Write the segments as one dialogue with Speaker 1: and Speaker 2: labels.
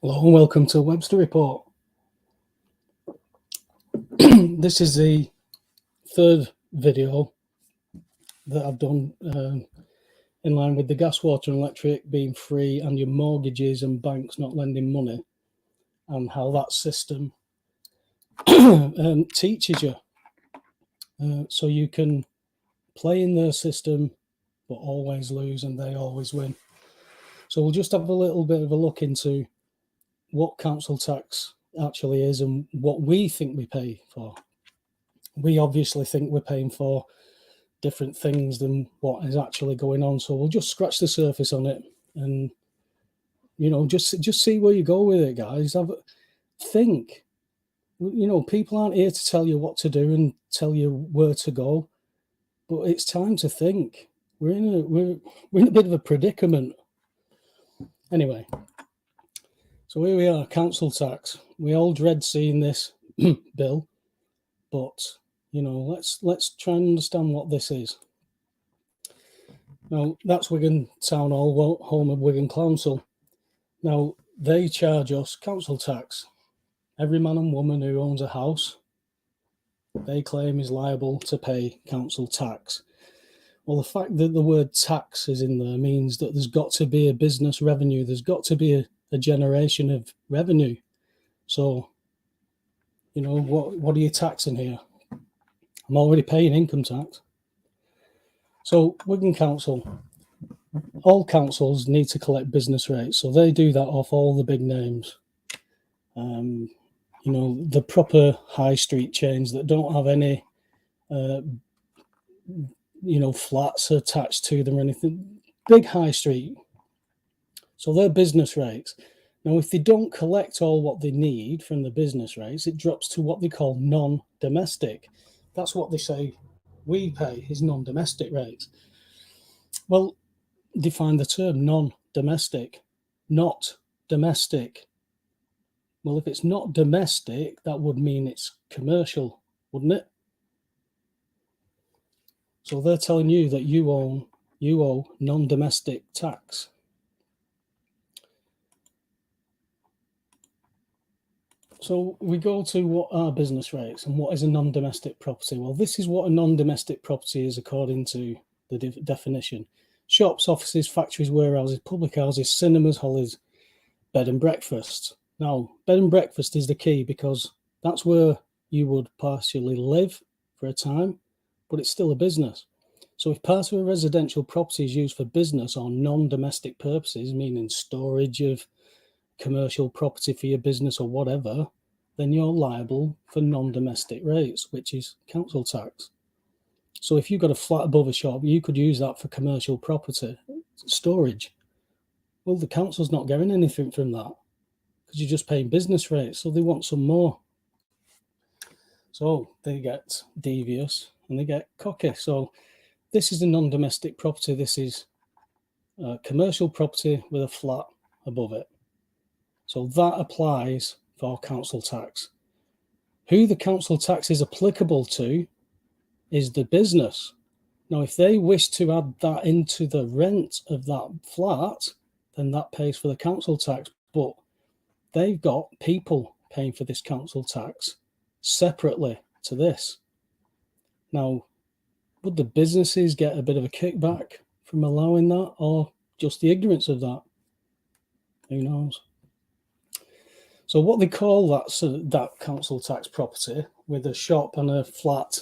Speaker 1: Hello and welcome to Webster Report. This is the third video that I've done in line with the gas, water and electric being free and your mortgages and banks not lending money, and how that system teaches you. So you can play in their system but always lose and they always win. So we'll just have a little bit of a look into what council tax actually is and what we think we pay for. We obviously think we're paying for different things than what is actually going on. So we'll just scratch the surface on it and, just see where you go with it, guys. Think. People aren't here to tell you what to do and tell you where to go, but it's time to think. We're in a bit of a predicament. Anyway, so here we are, council tax. We all dread seeing this bill, but let's try and understand what this is. Now, that's Wigan Town Hall, home of Wigan CLOWNCIL. Now, they charge us council tax. Every man and woman who owns a house, they claim is liable to pay council tax. Well, the fact that the word tax is in there means that there's got to be a business revenue. There's got to be a generation of revenue. So, what are you taxing here? I'm already paying income tax. So Wigan Council, all councils need to collect business rates. So they do that off all the big names. The proper high street chains that don't have any, flats attached to them or anything. Big high street. So their business rates. Now, if they don't collect all what they need from the business rates, it drops to what they call non-domestic. That's what they say we pay is non-domestic rates. Well, define the term non-domestic, not domestic. Well, if it's not domestic, that would mean it's commercial, wouldn't it? So they're telling you that you owe non-domestic tax. So we go to what are business rates and what is a non-domestic property. Well, this is what a non-domestic property is according to the definition. Shops, offices, factories, warehouses, public houses, cinemas, holidays, bed and breakfast. Now, bed and breakfast is the key because that's where you would partially live for a time, but it's still a business. So if part of a residential property is used for business or non-domestic purposes, meaning storage of commercial property for your business or whatever, then you're liable for non-domestic rates, which is council tax. So if you've got a flat above a shop, you could use that for commercial property storage. Well, the council's not getting anything from that because you're just paying business rates, so they want some more. So they get devious and they get cocky. So this is a non-domestic property. This is a commercial property with a flat above it. So that applies for council tax. Who the council tax is applicable to is the business. Now, if they wish to add that into the rent of that flat, then that pays for the council tax. But they've got people paying for this council tax separately to this. Now, would the businesses get a bit of a kickback from allowing that, or just the ignorance of that? Who knows? So what they call that council tax property with a shop and a flat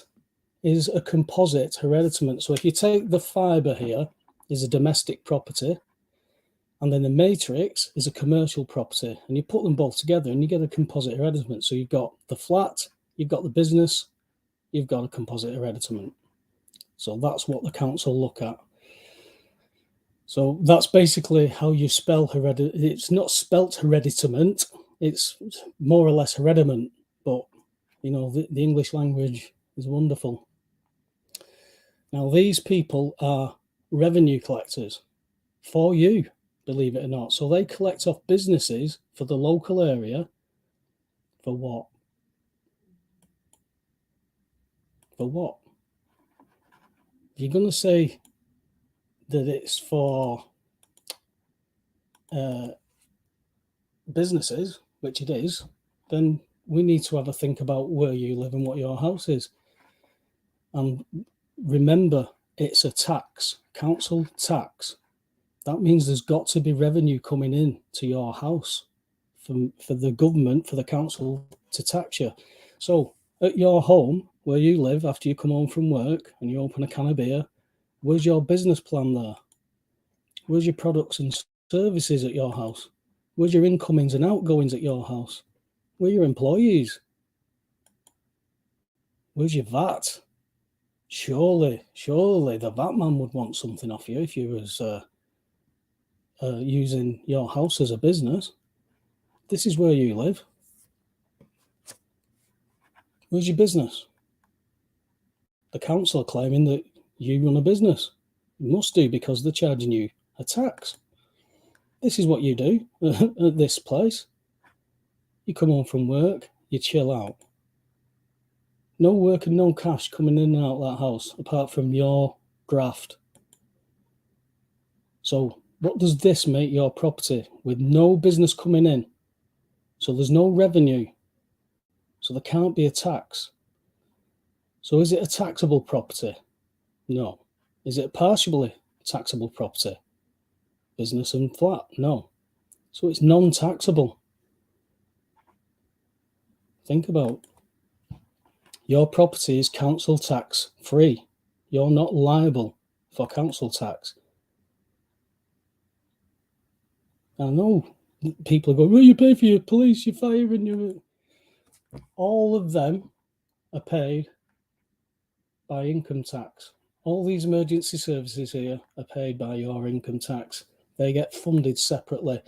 Speaker 1: is a composite hereditament. So if you take the fibre here is a domestic property, and then the matrix is a commercial property, and you put them both together and you get a composite hereditament. So you've got the flat, you've got the business, you've got a composite hereditament. So that's what the council look at. So that's basically how you spell hereditament. It's not spelt hereditament, it's more or less hereditament, but the English language is wonderful. Now, these people are revenue collectors for you, believe it or not. So they collect off businesses for the local area for what? For what? You're going to say that it's for businesses, which it is, then we need to have a think about where you live and what your house is. And remember, it's a tax, council tax. That means there's got to be revenue coming in to your house for the government, for the council to tax you. So at your home, where you live, after you come home from work and you open a can of beer, where's your business plan there? Where's your products and services at your house? Where's your incomings and outgoings at your house? Where are your employees? Where's your VAT? Surely the VAT man would want something off you if you was using your house as a business. This is where you live. Where's your business? The council are claiming that you run a business. You must do, because they're charging you a tax. This is what you do at this place. You come home from work, you chill out. No work and no cash coming in and out of that house, apart from your graft. So what does this make your property? With no business coming in, so there's no revenue, so there can't be a tax. So is it a taxable property? No. Is it a partially taxable property? Business and flat? No. So it's non-taxable. Think about, your property is council tax free. You're not liable for council tax. I know people are going, well, you pay for your police, your fire, and your... All of them are paid by income tax. All these emergency services here are paid by your income tax. They get funded separately,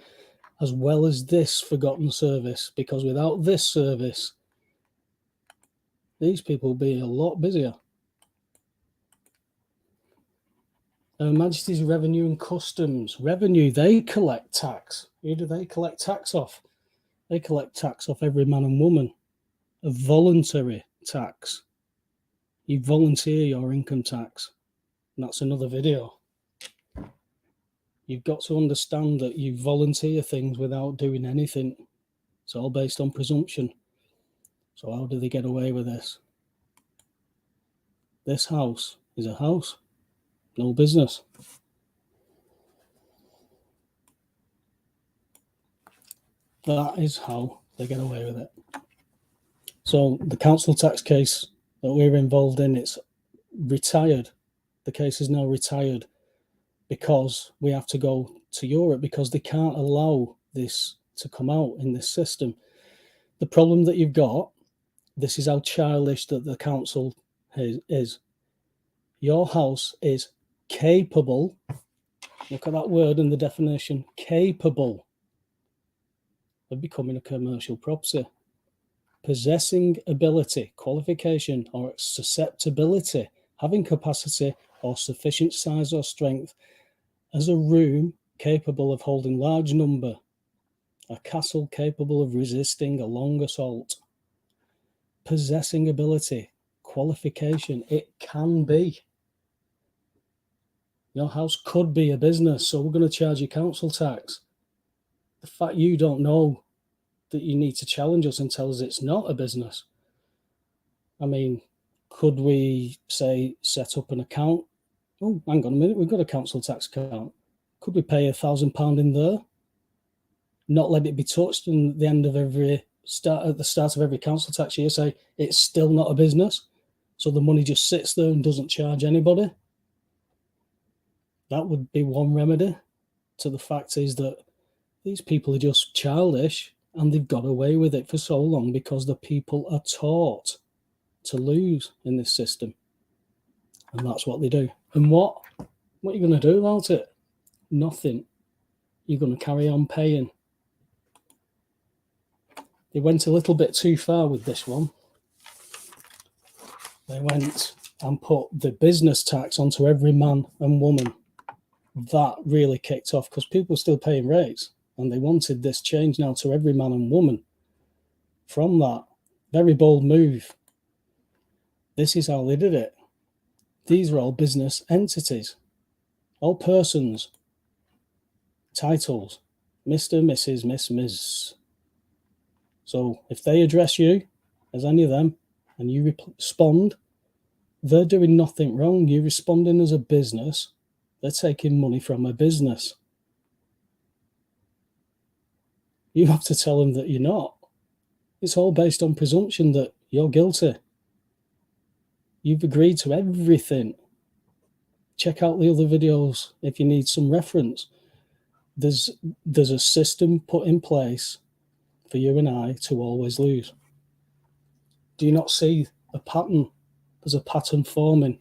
Speaker 1: as well as this forgotten service, because without this service, these people will be a lot busier. Her Majesty's Revenue and Customs. Revenue, they collect tax. Who do they collect tax off? They collect tax off every man and woman. A voluntary tax. You volunteer your income tax. And that's another video. You've got to understand that you volunteer things without doing anything. It's all based on presumption. So how do they get away with this? This house is a house, no business. That is how they get away with it. So the council tax case that we're involved in, it's retired. The case is now retired because we have to go to Europe, because they can't allow this to come out in this system. The problem that you've got, this is how childish that the council is. Your house is capable, look at that word in the definition, capable of becoming a commercial property. Possessing ability, qualification, or susceptibility, having capacity or sufficient size or strength as a room capable of holding large number, a castle capable of resisting a long assault. Possessing ability, qualification, it can be. Your house could be a business, so we're going to charge you council tax. The fact you don't know that you need to challenge us and tell us it's not a business. I mean, could we say set up an account? Oh, hang on a minute, we've got a council tax account. Could we pay £1,000 in there? Not let it be touched, and at the end of every at the start of every council tax year say it's still not a business, so the money just sits there and doesn't charge anybody. That would be one remedy to the fact is that these people are just childish, and they've got away with it for so long because the people are taught to lose in this system, and that's what they do. And what are you going to do about it? Nothing. You're going to carry on paying. They went a little bit too far with this one. They went and put the business tax onto every man and woman. That really kicked off because people were still paying rates, and they wanted this change now to every man and woman. From that, very bold move. This is how they did it. These are all business entities, all persons, titles, Mr., Mrs., Miss, Ms. So if they address you as any of them and you respond, they're doing nothing wrong. You're responding as a business. They're taking money from a business. You have to tell them that you're not. It's all based on presumption that you're guilty. You've agreed to everything. Check out the other videos if you need some reference. There's a system put in place for you and I to always lose. Do you not see a pattern? There's a pattern forming.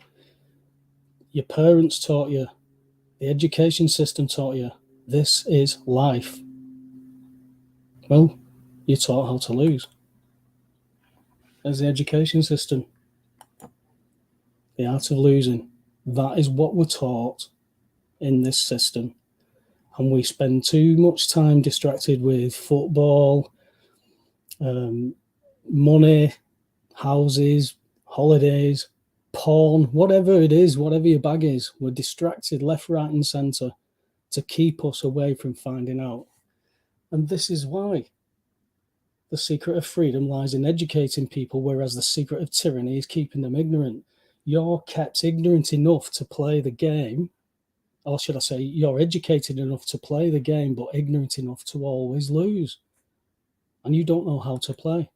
Speaker 1: Your parents taught you, the education system taught you, this is life. Well, you're taught how to lose. There's the education system. The art of losing. That is what we're taught in this system. And we spend too much time distracted with football, money, houses, holidays, porn, whatever it is, whatever your bag is. We're distracted left, right, and centre to keep us away from finding out. And this is why the secret of freedom lies in educating people, whereas the secret of tyranny is keeping them ignorant. You're kept ignorant enough to play the game, or should I say, you're educated enough to play the game, but ignorant enough to always lose. And you don't know how to play.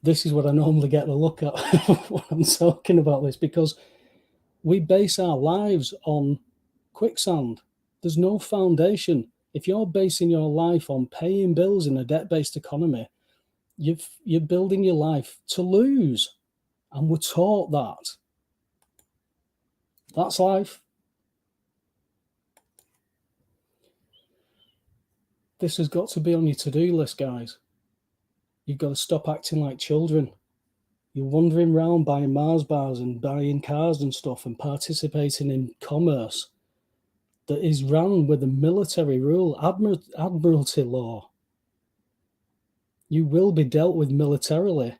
Speaker 1: This is what I normally get a look at when I'm talking about this, because we base our lives on quicksand. There's no foundation. If you're basing your life on paying bills in a debt-based economy, you're building your life to lose. And we're taught that. That's life. This has got to be on your to-do list, guys. You've got to stop acting like children. You're wandering around buying Mars bars and buying cars and stuff and participating in commerce that is run with a military rule, admiralty law. You will be dealt with militarily.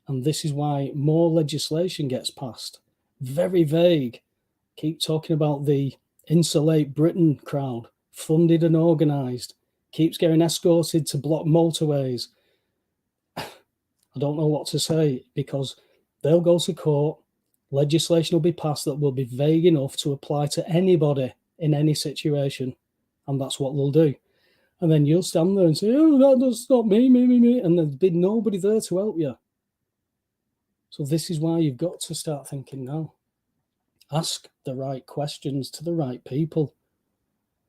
Speaker 1: And this is why more legislation gets passed. Very vague. Keep talking about the Insulate Britain crowd, funded and organised, keeps getting escorted to block motorways. I don't know what to say, because they'll go to court, legislation will be passed that will be vague enough to apply to anybody in any situation, and that's what they'll do. And then you'll stand there and say, oh, that's not me, and there'll be nobody there to help you. So this is why you've got to start thinking now. Ask the right questions to the right people.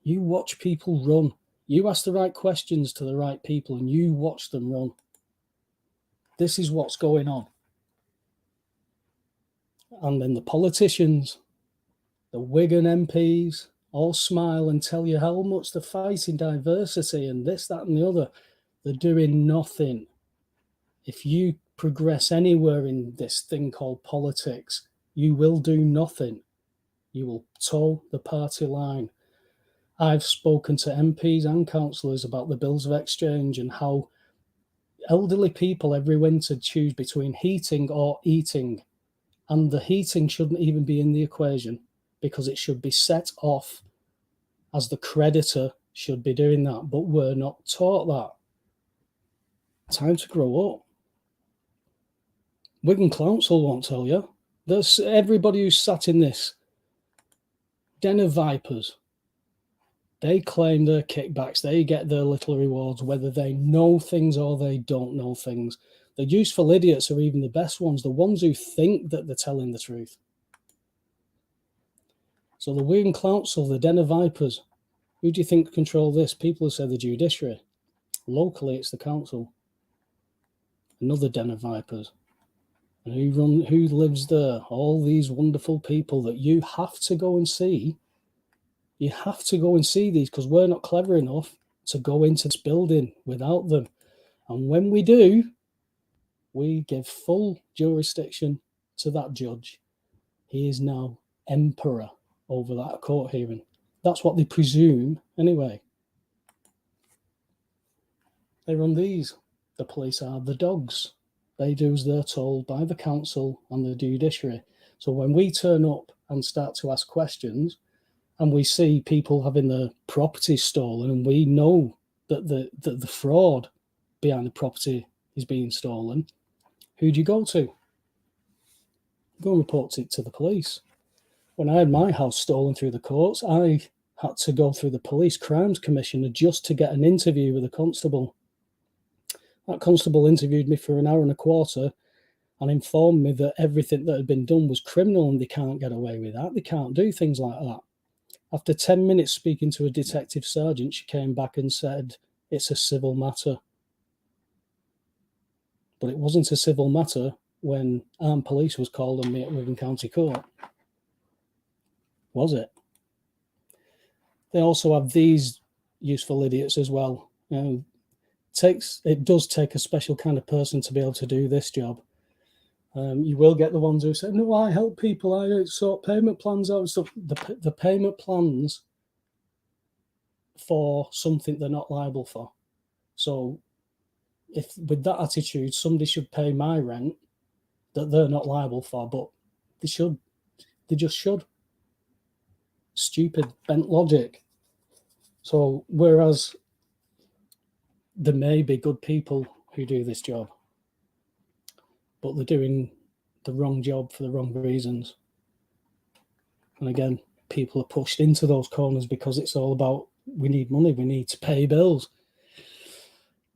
Speaker 1: You watch people run. You ask the right questions to the right people and you watch them run. This is what's going on. And then the politicians, the Wigan MPs, all smile and tell you how much they're fighting diversity and this, that, and the other. They're doing nothing. If you progress anywhere in this thing called politics, you will do nothing. You will toe the party line. I've spoken to MPs and councillors about the bills of exchange and how elderly people every winter choose between heating or eating. And the heating shouldn't even be in the equation, because it should be set off as the creditor should be doing that. But we're not taught that. Time to grow up. Wigan CLOWNCIL won't tell you. There's everybody who's sat in this den of vipers. They claim their kickbacks. They get their little rewards, whether they know things or they don't know things. The useful idiots are even the best ones, the ones who think that they're telling the truth. So the Wigan CLOWNCIL, the den of vipers, who do you think control this? People who say the judiciary. Locally, it's the council. Another den of vipers. And who lives there? All these wonderful people that you have to go and see. You have to go and see these, because we're not clever enough to go into this building without them. And when we do, we give full jurisdiction to that judge. He is now emperor over that court hearing. That's what they presume anyway. They run these. The police are the dogs. They do as they're told by the council and the judiciary. So when we turn up and start to ask questions, and we see people having their property stolen, and we know that the fraud behind the property is being stolen, who do you go to? Go and report it to the police. When I had my house stolen through the courts, I had to go through the police crimes commissioner just to get an interview with a constable. That constable interviewed me for an hour and a quarter and informed me that everything that had been done was criminal and they can't get away with that. They can't do things like that. After 10 minutes speaking to a detective sergeant, she came back and said, it's a civil matter. But it wasn't a civil matter when armed police was called on me at Wigan County Court. Was it? They also have these useful idiots as well. It does take a special kind of person to be able to do this job. You will get the ones who say, no, I help people, I sort payment plans out and stuff. The payment plans for something they're not liable for. So if with that attitude, somebody should pay my rent that they're not liable for, but they should. They just should. Stupid, bent logic. So whereas there may be good people who do this job, but they're doing the wrong job for the wrong reasons. And again, people are pushed into those corners because it's all about, we need money, we need to pay bills.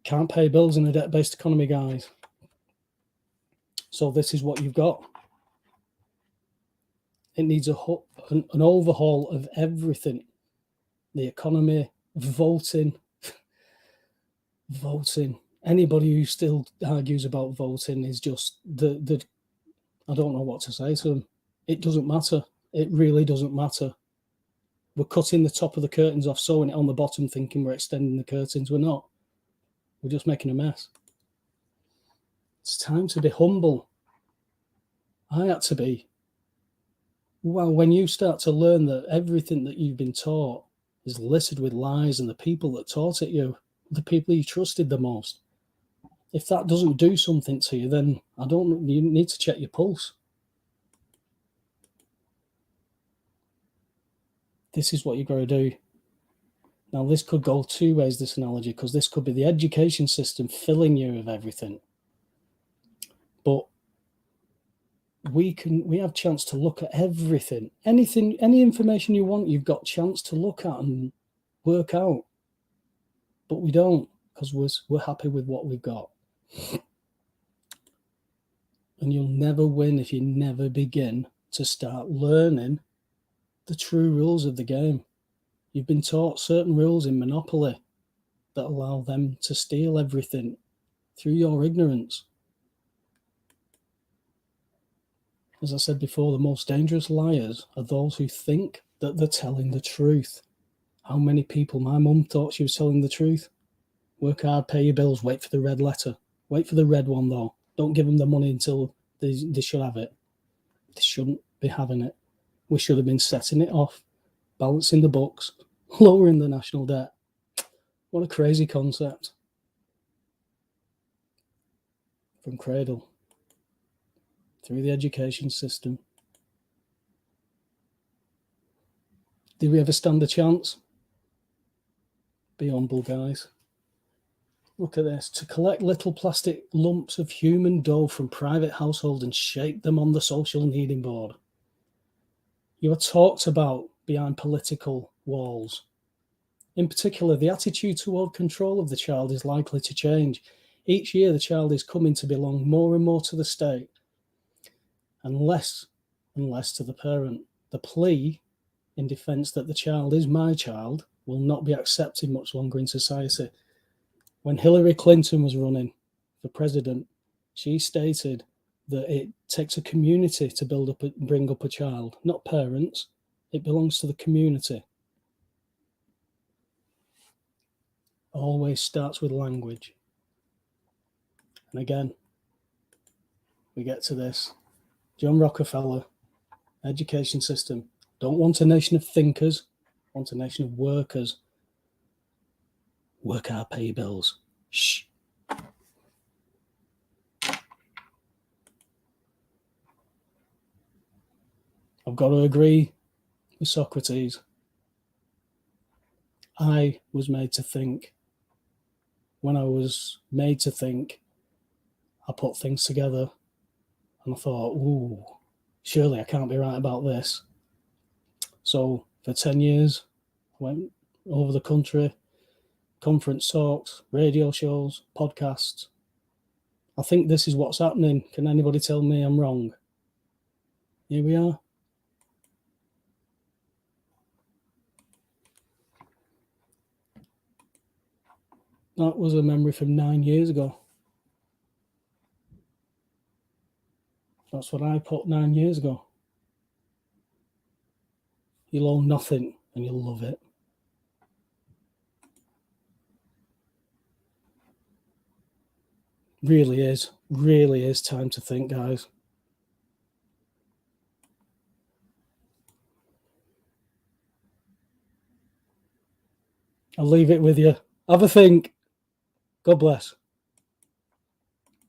Speaker 1: Can't pay bills in a debt-based economy, guys. So this is what you've got. It needs an overhaul of everything. The economy, voting. Anybody who still argues about voting is just I don't know what to say to them. It doesn't matter. It really doesn't matter. We're cutting the top of the curtains off, sewing it on the bottom, thinking we're extending the curtains. We're not. We're just making a mess. It's time to be humble. I had to be. Well, when you start to learn that everything that you've been taught is littered with lies, and the people that taught it you, the people you trusted the most, if that doesn't do something to you, then you need to check your pulse. This is what you've got to do. Now, this could go two ways, this analogy, because this could be the education system filling you with everything. But we have chance to look at everything. Anything, any information you want, you've got chance to look at and work out. But we don't, because we're happy with what we've got. And you'll never win if you never begin to start learning the true rules of the game. You've been taught certain rules in Monopoly that allow them to steal everything through your ignorance. As I said before, the most dangerous liars are those who think that they're telling the truth. How many people, my mum thought she was telling the truth. Work hard, pay your bills, wait for the red letter. Wait for the red one though. Don't give them the money until they should have it. They shouldn't be having it. We should have been setting it off, balancing the books, lowering the national debt. What a crazy concept. From cradle, through the education system. Did we ever stand a chance? Be humble, guys. Look at this. To collect little plastic lumps of human dough from private households and shape them on the social kneading board. You are talked about behind political walls. In particular, the attitude toward control of the child is likely to change. Each year, the child is coming to belong more and more to the state and less to the parent. The plea in defense that the child is my child will not be accepted much longer in society. When Hillary Clinton was running for president, she stated that it takes a community to bring up a child, not parents. It belongs to the community. Always starts with language. And again, we get to this. John Rockefeller, education system. Don't want a nation of thinkers, want a nation of workers. Work hard, pay your bills. Shh. I've got to agree with Socrates. I was made to think. when I was made to think, I put things together and I thought, ooh, surely I can't be right about this. So for 10 years, I went over the country, conference talks, radio shows, podcasts. I think this is what's happening. Can anybody tell me I'm wrong? Here we are. That was a memory from 9 years ago. That's what I put 9 years ago. You'll own nothing and you'll love it. Really is time to think, guys. I'll leave it with you. Have a think. God bless.